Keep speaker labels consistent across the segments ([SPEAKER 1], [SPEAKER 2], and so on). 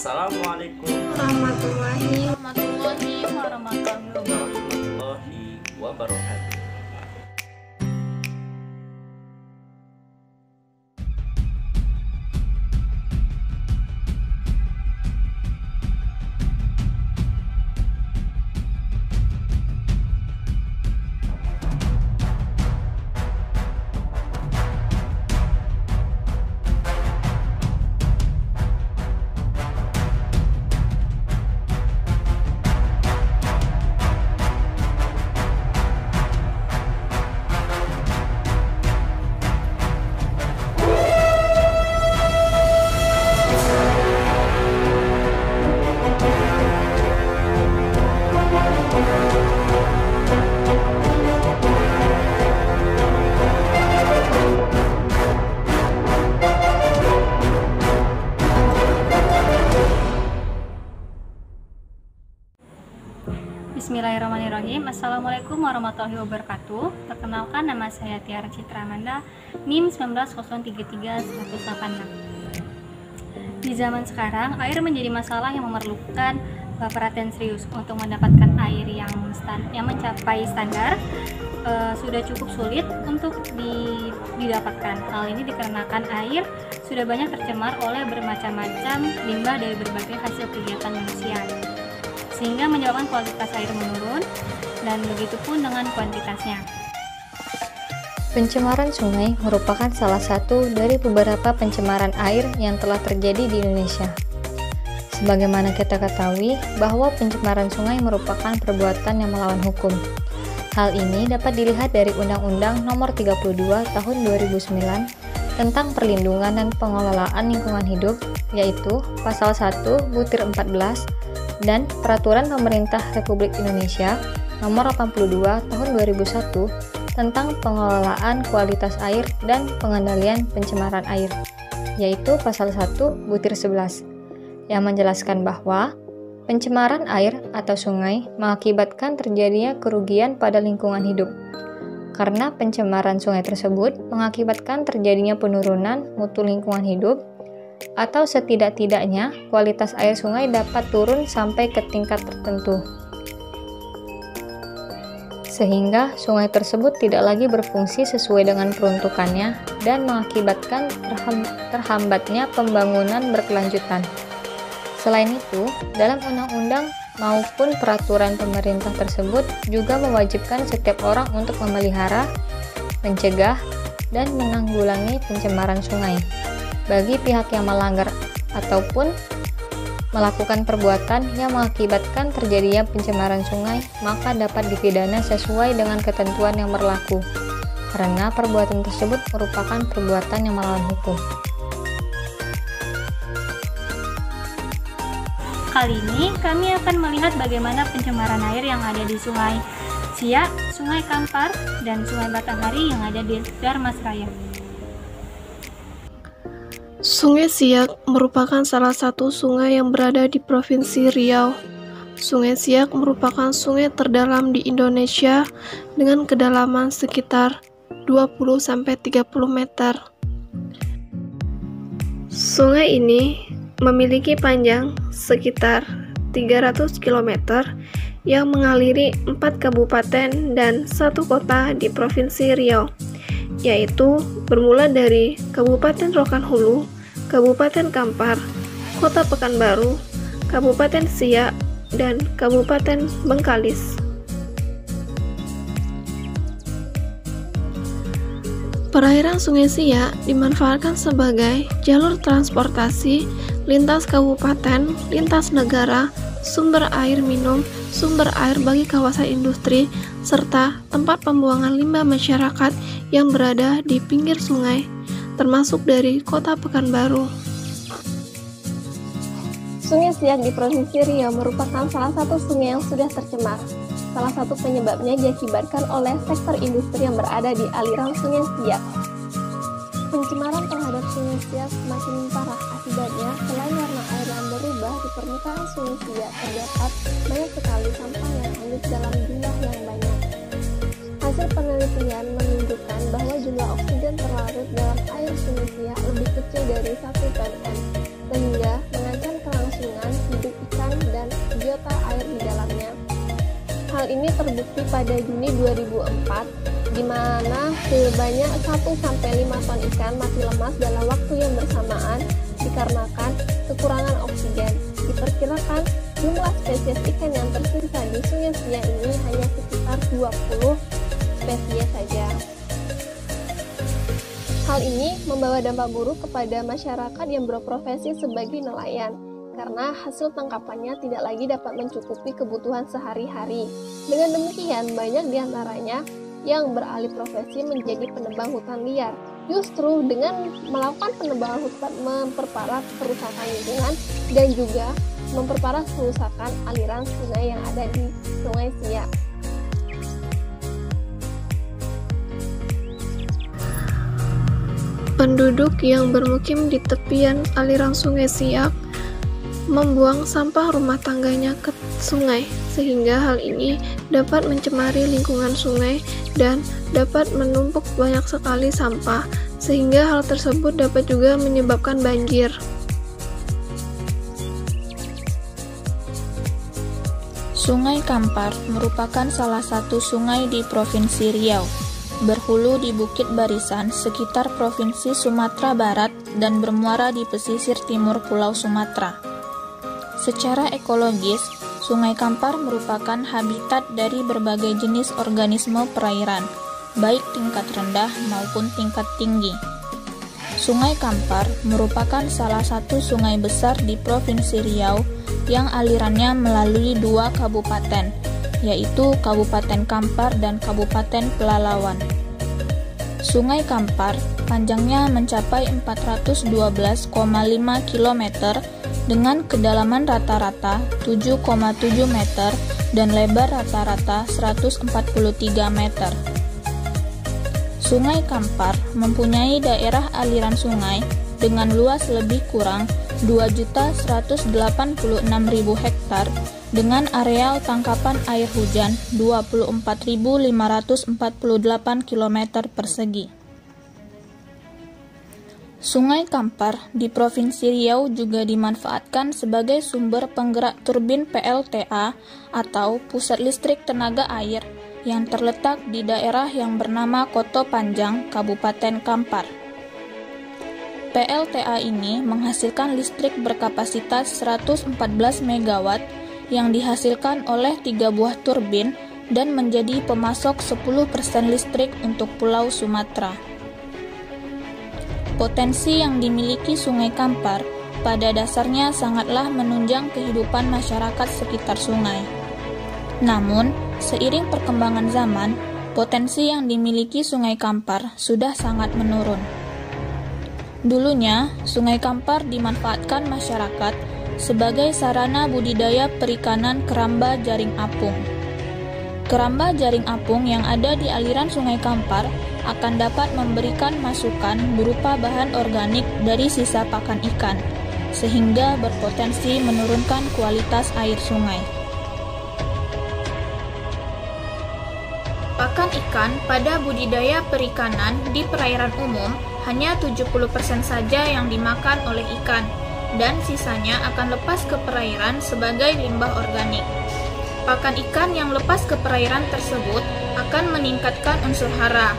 [SPEAKER 1] Assalamualaikum
[SPEAKER 2] warahmatullahi
[SPEAKER 1] wabarakatuh.
[SPEAKER 3] Bismillahirrahmanirrahim. Assalamualaikum warahmatullahi wabarakatuh. Perkenalkan, nama saya Tiara Citra Amanda, NIM 19033-186. Di zaman sekarang, air menjadi masalah yang memerlukan perhatian serius. Untuk mendapatkan air yang mencapai standar sudah cukup sulit untuk didapatkan. Hal ini dikarenakan air sudah banyak tercemar oleh bermacam-macam limbah dari berbagai hasil kegiatan manusia, sehingga menyebabkan kualitas air menurun, dan begitupun dengan kuantitasnya.
[SPEAKER 4] Pencemaran sungai merupakan salah satu dari beberapa pencemaran air yang telah terjadi di Indonesia. Sebagaimana kita ketahui bahwa pencemaran sungai merupakan perbuatan yang melawan hukum. Hal ini dapat dilihat dari Undang-Undang Nomor 32 Tahun 2009 tentang Perlindungan dan Pengelolaan Lingkungan Hidup, yaitu Pasal 1 Butir 14 dan Peraturan Pemerintah Republik Indonesia Nomor 82 Tahun 2001 tentang pengelolaan kualitas air dan pengendalian pencemaran air, yaitu Pasal 1 Butir 11, yang menjelaskan bahwa pencemaran air atau sungai mengakibatkan terjadinya kerugian pada lingkungan hidup, karena pencemaran sungai tersebut mengakibatkan terjadinya penurunan mutu lingkungan hidup, atau setidak-tidaknya kualitas air sungai dapat turun sampai ke tingkat tertentu, sehingga sungai tersebut tidak lagi berfungsi sesuai dengan peruntukannya dan mengakibatkan terhambatnya pembangunan berkelanjutan. Selain itu, dalam undang-undang maupun peraturan pemerintah tersebut juga mewajibkan setiap orang untuk memelihara, mencegah, dan menanggulangi pencemaran sungai. Bagi pihak yang melanggar ataupun melakukan perbuatan yang mengakibatkan terjadinya pencemaran sungai, maka dapat dipidana sesuai dengan ketentuan yang berlaku, karena perbuatan tersebut merupakan perbuatan yang melawan hukum.
[SPEAKER 3] Kali ini kami akan melihat bagaimana pencemaran air yang ada di Sungai Siak, Sungai Kampar, dan Sungai Batanghari yang ada di Darmasraya.
[SPEAKER 2] Sungai Siak merupakan salah satu sungai yang berada di Provinsi Riau. Sungai Siak merupakan sungai terdalam di Indonesia dengan kedalaman sekitar 20-30 meter. Sungai ini memiliki panjang sekitar 300 km yang mengaliri 4 kabupaten dan 1 kota di Provinsi Riau, yaitu bermula dari Kabupaten Rokan Hulu, Kabupaten Kampar, Kota Pekanbaru, Kabupaten Siak, dan Kabupaten Bengkalis. Perairan Sungai Siak dimanfaatkan sebagai jalur transportasi lintas kabupaten, lintas negara, sumber air minum, sumber air bagi kawasan industri, serta tempat pembuangan limbah masyarakat yang berada di pinggir sungai, termasuk dari Kota Pekanbaru. Sungai Siak di Provinsi Riau merupakan salah satu sungai yang sudah tercemar. Salah satu penyebabnya diakibatkan oleh sektor industri yang berada di aliran Sungai Siak. Pencemaran terhadap Sungai Siak semakin parah. Akibatnya, selain warna air yang berubah di permukaan Sungai Siak, terdapat banyak sekali sampah yang hanyut dalam jumlah yang banyak. Hasil penelitian menunjukkan bahwa jumlah oksigen terlarut dalam air Sungai Siak lebih kecil dari 1 ppm, sehingga mengancam kelangsungan ini terbukti pada Juni 2004, di mana sebanyak 1-5 ton ikan mati lemas dalam waktu yang bersamaan dikarenakan kekurangan oksigen. Diperkirakan jumlah spesies ikan yang tersisa di Sungai Siak ini hanya sekitar 20 spesies saja. Hal ini membawa dampak buruk kepada masyarakat yang berprofesi sebagai nelayan, karena hasil tangkapannya tidak lagi dapat mencukupi kebutuhan sehari-hari. Dengan demikian, banyak diantaranya yang beralih profesi menjadi penebang hutan liar. Justru dengan melakukan penebangan hutan memperparah kerusakan lingkungan dan juga memperparah kerusakan aliran sungai yang ada di Sungai Siak. Penduduk yang bermukim di tepian aliran Sungai Siak membuang sampah rumah tangganya ke sungai, sehingga hal ini dapat mencemari lingkungan sungai dan dapat menumpuk banyak sekali sampah, sehingga hal tersebut dapat juga menyebabkan banjir.
[SPEAKER 1] Sungai Kampar merupakan salah satu sungai di Provinsi Riau, berhulu di Bukit Barisan sekitar Provinsi Sumatera Barat dan bermuara di pesisir timur Pulau Sumatera. Secara ekologis, Sungai Kampar merupakan habitat dari berbagai jenis organisme perairan, baik tingkat rendah maupun tingkat tinggi. Sungai Kampar merupakan salah satu sungai besar di Provinsi Riau yang alirannya melalui 2 kabupaten, yaitu Kabupaten Kampar dan Kabupaten Pelalawan. Sungai Kampar panjangnya mencapai 412,5 km dengan kedalaman rata-rata 7,7 meter dan lebar rata-rata 143 meter. Sungai Kampar mempunyai daerah aliran sungai dengan luas lebih kurang 2.186.000 hektar dengan areal tangkapan air hujan 24.548 km persegi. Sungai Kampar di Provinsi Riau juga dimanfaatkan sebagai sumber penggerak turbin PLTA atau Pusat Listrik Tenaga Air yang terletak di daerah yang bernama Koto Panjang, Kabupaten Kampar. PLTA ini menghasilkan listrik berkapasitas 114 MW yang dihasilkan oleh 3 buah turbin dan menjadi pemasok 10% listrik untuk Pulau Sumatera. Potensi yang dimiliki Sungai Kampar pada dasarnya sangatlah menunjang kehidupan masyarakat sekitar sungai. Namun, seiring perkembangan zaman, potensi yang dimiliki Sungai Kampar sudah sangat menurun. Dulunya, Sungai Kampar dimanfaatkan masyarakat sebagai sarana budidaya perikanan keramba jaring apung. Keramba jaring apung yang ada di aliran Sungai Kampar akan dapat memberikan masukan berupa bahan organik dari sisa pakan ikan, sehingga berpotensi menurunkan kualitas air sungai. Pakan ikan pada budidaya perikanan di perairan umum hanya 70% saja yang dimakan oleh ikan, dan sisanya akan lepas ke perairan sebagai limbah organik. Pakan ikan yang lepas ke perairan tersebut akan meningkatkan unsur hara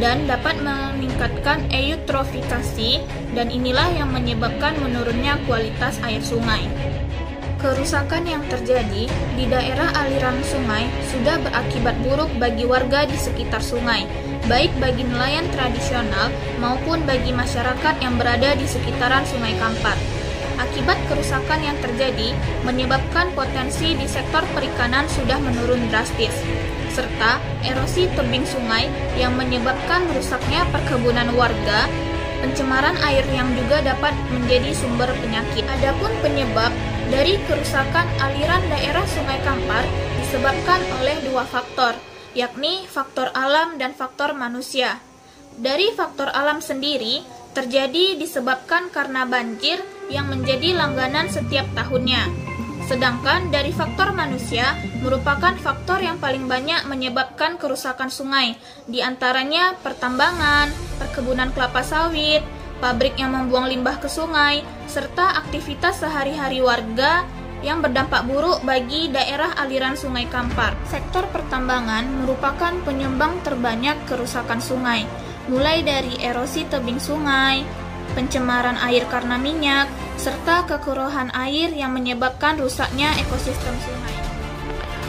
[SPEAKER 1] dan dapat meningkatkan eutrofikasi, dan inilah yang menyebabkan menurunnya kualitas air sungai. Kerusakan yang terjadi di daerah aliran sungai sudah berakibat buruk bagi warga di sekitar sungai, baik bagi nelayan tradisional maupun bagi masyarakat yang berada di sekitaran Sungai Kampar. Akibat kerusakan yang terjadi menyebabkan potensi di sektor perikanan sudah menurun drastis, serta erosi tebing sungai yang menyebabkan rusaknya perkebunan warga, pencemaran air yang juga dapat menjadi sumber penyakit. Adapun penyebab dari kerusakan aliran daerah Sungai Kampar disebabkan oleh 2 faktor, yakni faktor alam dan faktor manusia. Dari faktor alam sendiri terjadi disebabkan karena banjir yang menjadi langganan setiap tahunnya. Sedangkan dari faktor manusia merupakan faktor yang paling banyak menyebabkan kerusakan sungai, di antaranya pertambangan, perkebunan kelapa sawit, pabrik yang membuang limbah ke sungai, serta aktivitas sehari-hari warga yang berdampak buruk bagi daerah aliran Sungai Kampar. Sektor pertambangan merupakan penyumbang terbanyak kerusakan sungai, mulai dari erosi tebing sungai, pencemaran air karena minyak, serta kekuruhan air yang menyebabkan rusaknya ekosistem sungai.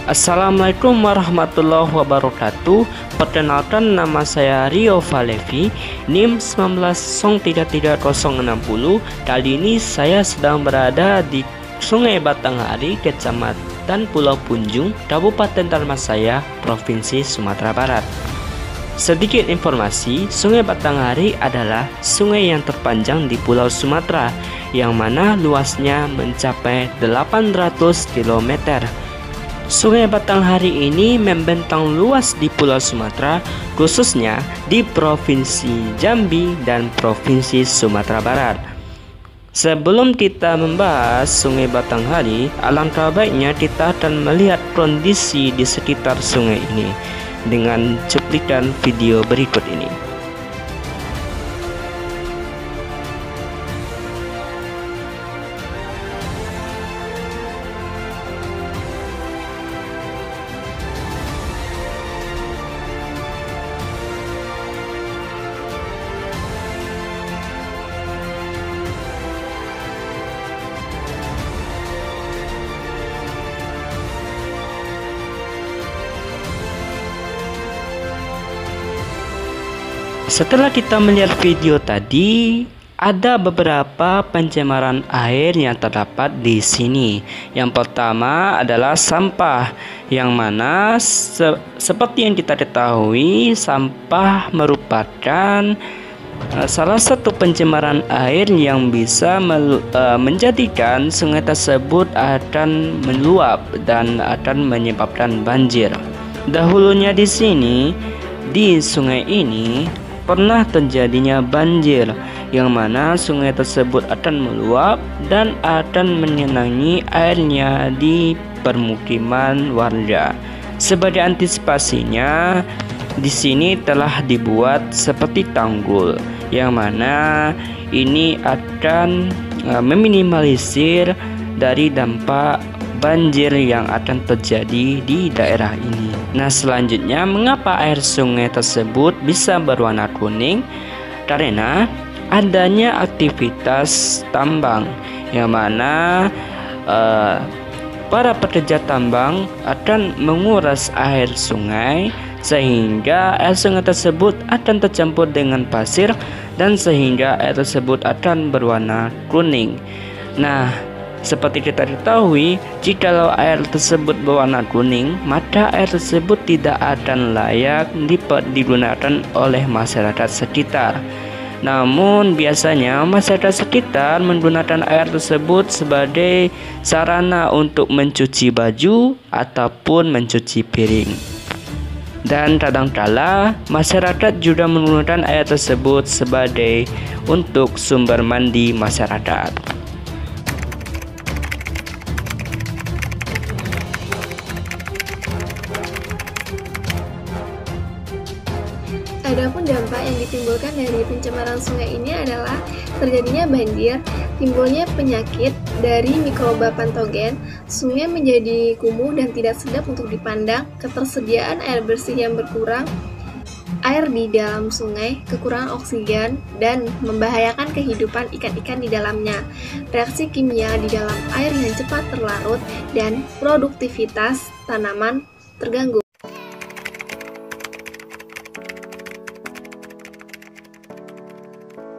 [SPEAKER 5] Assalamualaikum warahmatullahi wabarakatuh. Perkenalkan, nama saya Rio Valevi, NIM 19033060. Kali ini saya sedang berada di Sungai Batanghari, Kecamatan Pulau Punjung, Kabupaten Dharmasaya, Provinsi Sumatera Barat. Sedikit informasi, Sungai Batanghari adalah sungai yang terpanjang di Pulau Sumatera, yang mana luasnya mencapai 800 km. Sungai Batanghari ini membentang luas di Pulau Sumatera, khususnya di Provinsi Jambi dan Provinsi Sumatera Barat. Sebelum kita membahas Sungai Batanghari, alangkah baiknya kita akan melihat kondisi di sekitar sungai ini dengan cuplikan video berikut ini. Setelah kita melihat video tadi, ada beberapa pencemaran air yang terdapat di sini. Yang pertama adalah sampah, yang mana seperti yang kita ketahui, sampah merupakan salah satu pencemaran air yang bisa menjadikan sungai tersebut akan meluap dan akan menyebabkan banjir. Dahulunya di sini, di sungai ini pernah terjadinya banjir, yang mana sungai tersebut akan meluap dan akan mengenangi airnya di permukiman warga. Sebagai antisipasinya, di sini telah dibuat seperti tanggul, yang mana ini akan meminimalisir dari dampak banjir yang akan terjadi di daerah ini. Nah, selanjutnya, mengapa air sungai tersebut bisa berwarna kuning? Karena adanya aktivitas tambang, yang mana para pekerja tambang akan menguras air sungai, sehingga air sungai tersebut akan tercampur dengan pasir dan sehingga air tersebut akan berwarna kuning. Nah, seperti kita ketahui, jikalau air tersebut berwarna kuning, maka air tersebut tidak akan layak digunakan oleh masyarakat sekitar. Namun biasanya masyarakat sekitar menggunakan air tersebut sebagai sarana untuk mencuci baju ataupun mencuci piring. Dan kadangkala masyarakat juga menggunakan air tersebut sebagai untuk sumber mandi masyarakat.
[SPEAKER 2] Adapun dampak yang ditimbulkan dari pencemaran sungai ini adalah terjadinya banjir, timbulnya penyakit dari mikroba patogen, sungai menjadi kumuh dan tidak sedap untuk dipandang, ketersediaan air bersih yang berkurang, air di dalam sungai, kekurangan oksigen, dan membahayakan kehidupan ikan-ikan di dalamnya. Reaksi kimia di dalam air yang cepat terlarut dan produktivitas tanaman terganggu.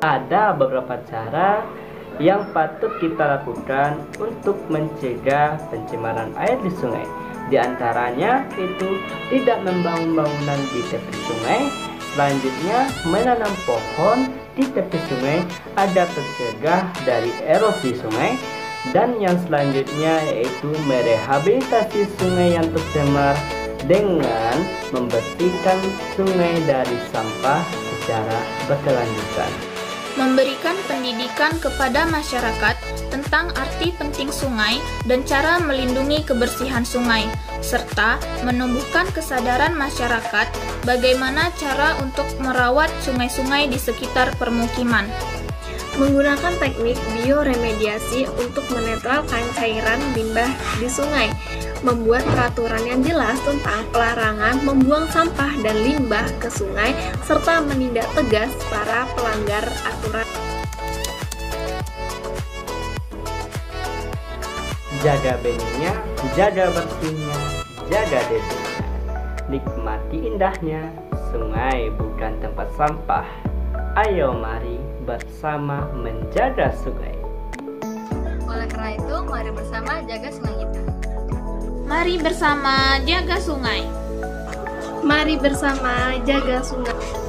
[SPEAKER 5] Ada beberapa cara yang patut kita lakukan untuk mencegah pencemaran air di sungai. Di antaranya itu tidak membangun bangunan di tepi sungai. Selanjutnya, menanam pohon di tepi sungai agar tercegah dari erosi sungai. Dan yang selanjutnya yaitu merehabilitasi sungai yang tercemar dengan membersihkan sungai dari sampah secara berkelanjutan.
[SPEAKER 1] Memberikan pendidikan kepada masyarakat tentang arti penting sungai dan cara melindungi kebersihan sungai, serta menumbuhkan kesadaran masyarakat bagaimana cara untuk merawat sungai-sungai di sekitar permukiman.
[SPEAKER 2] Menggunakan teknik bioremediasi untuk menetralkan cairan limbah di sungai, membuat peraturan yang jelas tentang pelarangan membuang sampah dan limbah ke sungai, serta menindak tegas para pelanggar aturan.
[SPEAKER 5] Jaga benihnya, jaga bersihnya, jaga debitnya. Nikmati indahnya, sungai bukan tempat sampah. Ayo mari bersama menjaga sungai.
[SPEAKER 4] Oleh karena itu, mari bersama jaga sungai kita.
[SPEAKER 1] Mari bersama jaga sungai.
[SPEAKER 2] Mari bersama jaga sungai.